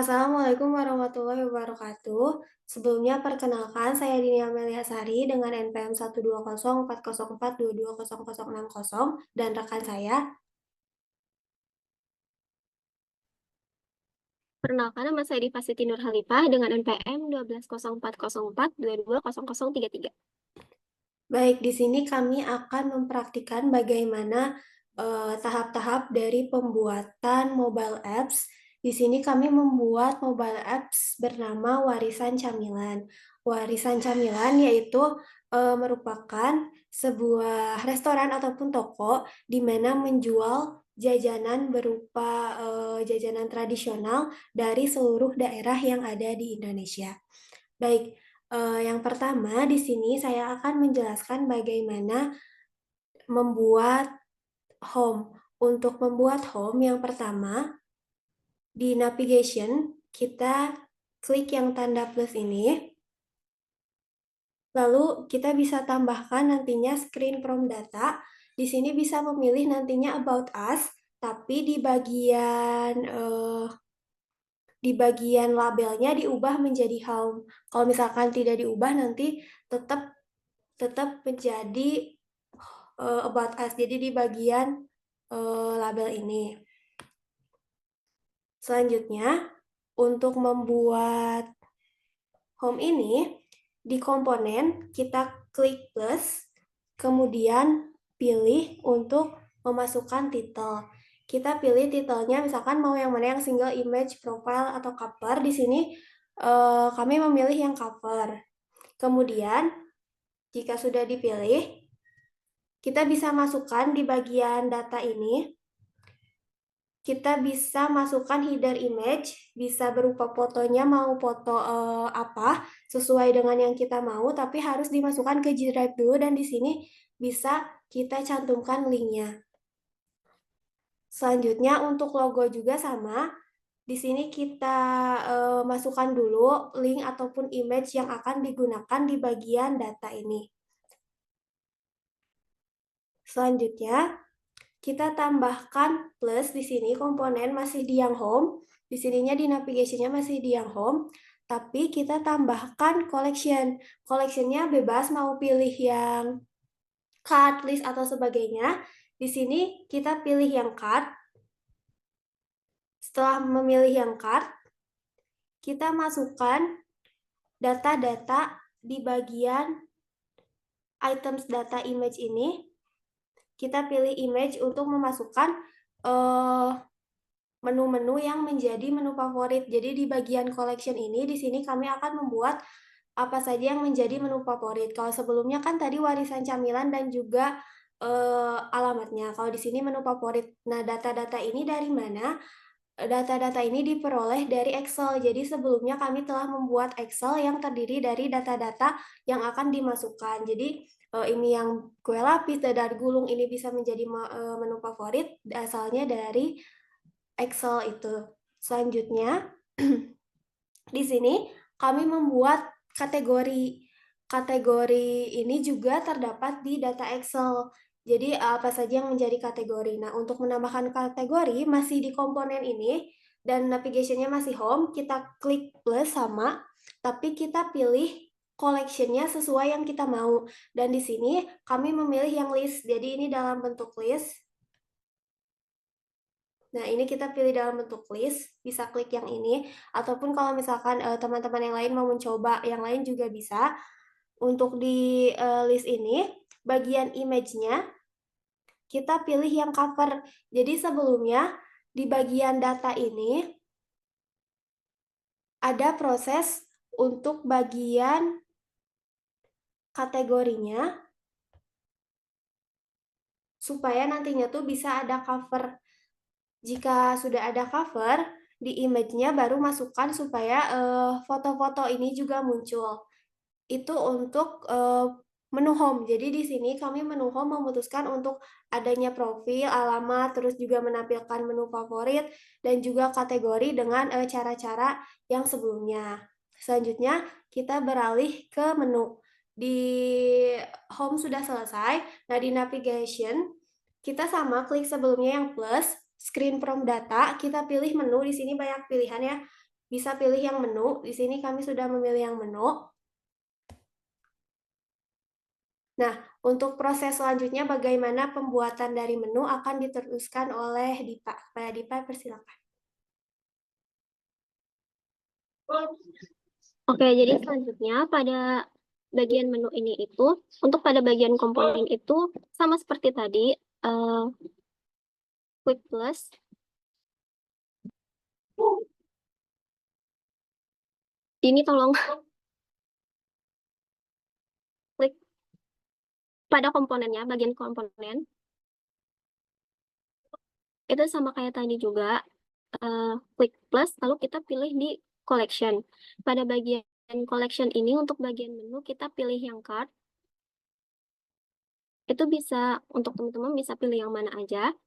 Assalamualaikum warahmatullahi wabarakatuh. Sebelumnya perkenalkan saya Dini Amelia Sari dengan NPM 1204042200060 dan rekan saya. Perkenalkan, nama saya Diva Siti Nurhalifah dengan NPM 120404220033. Baik, di sini kami akan mempraktikkan bagaimana tahap-tahap dari pembuatan mobile apps. Di sini kami membuat mobile apps bernama Warisan Camilan. Warisan Camilan yaitu merupakan sebuah restoran ataupun toko di mana menjual jajanan berupa jajanan tradisional dari seluruh daerah yang ada di Indonesia. Baik, yang pertama di sini saya akan menjelaskan bagaimana membuat home. Untuk membuat home, yang pertama di navigation kita klik yang tanda plus ini, lalu kita bisa tambahkan nantinya screen from data. Di sini bisa memilih nantinya about us, tapi di bagian labelnya diubah menjadi home. Kalau misalkan tidak diubah nanti tetap tetap menjadi about us. Jadi di bagian label ini. Selanjutnya, untuk membuat home ini, di komponen kita klik plus, kemudian pilih untuk memasukkan titel. Kita pilih titelnya, misalkan mau yang mana, yang single image, profile, atau cover. Di sini kami memilih yang cover. Kemudian, jika sudah dipilih, kita bisa masukkan di bagian data ini. Kita bisa masukkan header image, bisa berupa fotonya, mau foto apa, sesuai dengan yang kita mau, tapi harus dimasukkan ke G Drive dulu, dan di sini bisa kita cantumkan linknya. Selanjutnya untuk logo juga sama, di sini kita masukkan dulu link ataupun image yang akan digunakan di bagian data ini. Selanjutnya, kita tambahkan plus di sini, komponen masih di yang home, di sininya di navigation-nya masih di yang home, tapi kita tambahkan collection. Collection-nya bebas mau pilih yang card, list, atau sebagainya. Di sini kita pilih yang card. Setelah memilih yang card, kita masukkan data-data di bagian items data image ini. Kita pilih image untuk memasukkan menu-menu yang menjadi menu favorit. Jadi di bagian collection ini, di sini kami akan membuat apa saja yang menjadi menu favorit. Kalau sebelumnya kan tadi warisan camilan dan juga alamatnya. Kalau di sini menu favorit. Nah, data-data ini dari mana? Data-data ini diperoleh dari Excel. Jadi sebelumnya kami telah membuat Excel yang terdiri dari data-data yang akan dimasukkan. Jadi ini yang kue lapis, dadar gulung ini bisa menjadi menu favorit asalnya dari Excel itu. Selanjutnya, di sini kami membuat kategori. Kategori ini juga terdapat di data Excel. Jadi apa saja yang menjadi kategori. Nah, untuk menambahkan kategori masih di komponen ini dan navigation-nya masih home, kita klik plus sama, tapi kita pilih collection-nya sesuai yang kita mau. Dan di sini kami memilih yang list. Jadi ini dalam bentuk list. Nah, ini kita pilih dalam bentuk list, bisa klik yang ini, ataupun kalau misalkan teman-teman yang lain mau mencoba yang lain juga bisa. Untuk di list ini, bagian image-nya, kita pilih yang cover. Jadi sebelumnya, di bagian data ini, ada proses untuk bagian kategorinya, supaya nantinya tuh bisa ada cover. Jika sudah ada cover, di image-nya baru masukkan supaya foto-foto ini juga muncul. Itu untuk menu home. Jadi di sini kami menu home memutuskan untuk adanya profil, alamat, terus juga menampilkan menu favorit, dan juga kategori dengan cara-cara yang sebelumnya. Selanjutnya, kita beralih ke menu. Di home sudah selesai. Nah, di navigation, kita sama klik sebelumnya yang plus, screen from data, kita pilih menu. Di sini banyak pilihan ya. bisa pilih yang menu. Di sini kami sudah memilih yang menu. Nah, untuk proses selanjutnya bagaimana pembuatan dari menu akan diteruskan oleh Dipa. Kepada Dipa, persilakan. Oke, jadi selanjutnya pada bagian menu ini itu, untuk pada bagian komponen itu sama seperti tadi, eh, Quick Plus. Ini tolong klik pada komponennya, bagian komponen. Itu sama kayak tadi juga, klik plus, lalu kita pilih di collection. Pada bagian collection ini, untuk bagian menu, kita pilih yang card. Itu bisa, untuk teman-teman bisa pilih yang mana aja.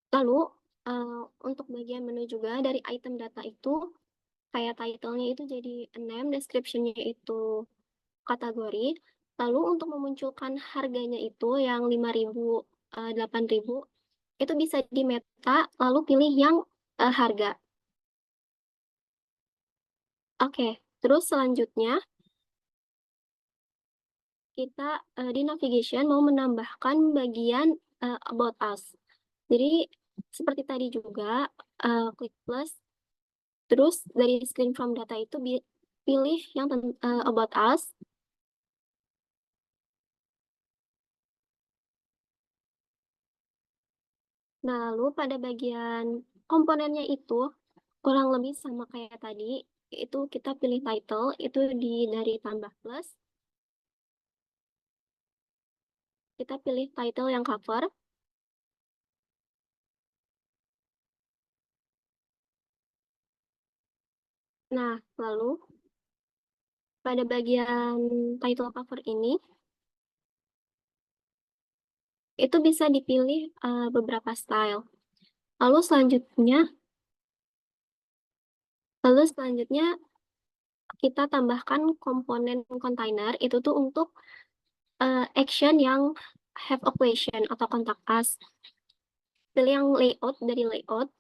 Lalu, eh, untuk bagian menu juga, dari item data itu, kayak title-nya itu jadi name, description-nya itu kategori. Lalu untuk memunculkan harganya itu yang 5.000, 8.000, itu bisa di meta, lalu pilih yang harga. Oke, terus selanjutnya kita di navigation mau menambahkan bagian about us. Jadi seperti tadi juga, klik plus, terus dari screen from data itu pilih yang about us. Nah, lalu pada bagian komponennya itu kurang lebih sama kayak tadi, itu kita pilih title, itu dari tambah plus, kita pilih title yang cover. Nah, lalu pada bagian title cover ini, itu bisa dipilih beberapa style. Lalu selanjutnya, lalu selanjutnya kita tambahkan komponen container, itu tuh untuk action yang have a question atau kontak us. Pilih yang layout, dari layout,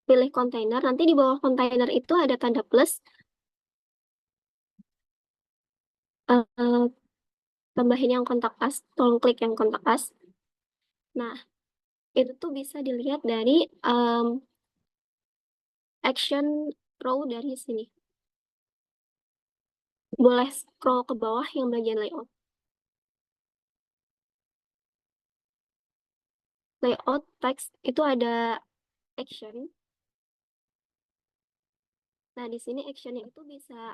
pilih container, nanti di bawah container itu ada tanda plus, eh, tambahin yang kontak us, tolong klik yang kontak us. Nah, itu tuh bisa dilihat dari action row dari sini. Boleh scroll ke bawah yang bagian layout. Layout text itu ada action. Nah, di sini actionnya itu bisa,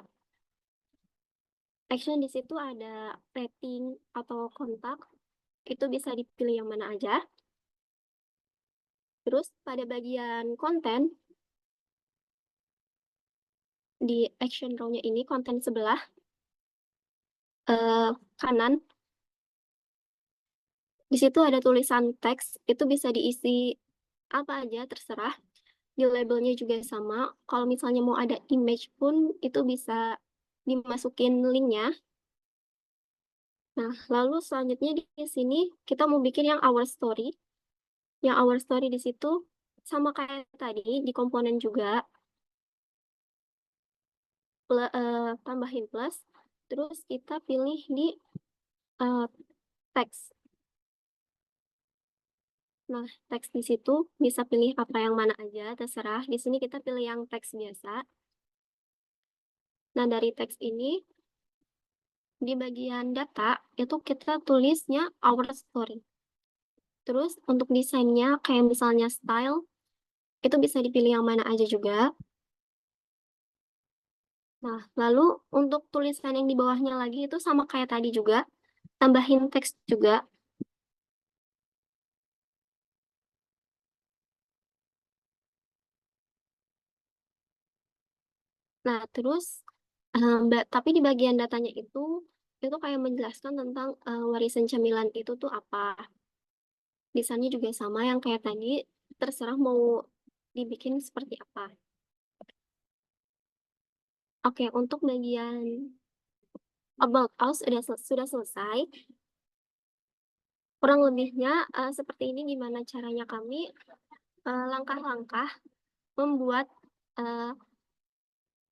action di situ ada rating atau kontak. Itu bisa dipilih yang mana aja. Terus pada bagian konten, di action row-nya ini, konten sebelah kanan, di situ ada tulisan teks, itu bisa diisi apa aja, terserah. Di labelnya juga sama. Kalau misalnya mau ada image pun, itu bisa dimasukin linknya. Nah, lalu selanjutnya di sini kita mau bikin yang our story. Yang our story di situ sama kayak tadi, di komponen juga, tambahin plus, terus kita pilih di eh, teks. Nah, teks di situ bisa pilih apa yang mana aja, terserah. Di sini kita pilih yang teks biasa. Nah, dari teks ini, di bagian data, itu kita tulisnya our story. Terus untuk desainnya, kayak misalnya style, itu bisa dipilih yang mana aja juga. Nah, lalu untuk tulisan yang di bawahnya lagi itu sama kayak tadi juga, tambahin teks juga. Nah, terus, tapi di bagian datanya itu kayak menjelaskan tentang warisan camilan itu tuh apa. Desainnya juga sama yang kayak tadi, terserah mau dibikin seperti apa. Oke, untuk bagian about us sudah selesai. Kurang lebihnya seperti ini gimana caranya kami langkah-langkah membuat eh,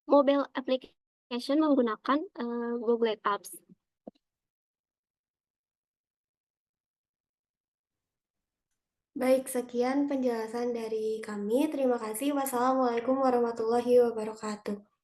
mobile application menggunakan Google Apps. Baik, sekian penjelasan dari kami. Terima kasih. Wassalamualaikum warahmatullahi wabarakatuh.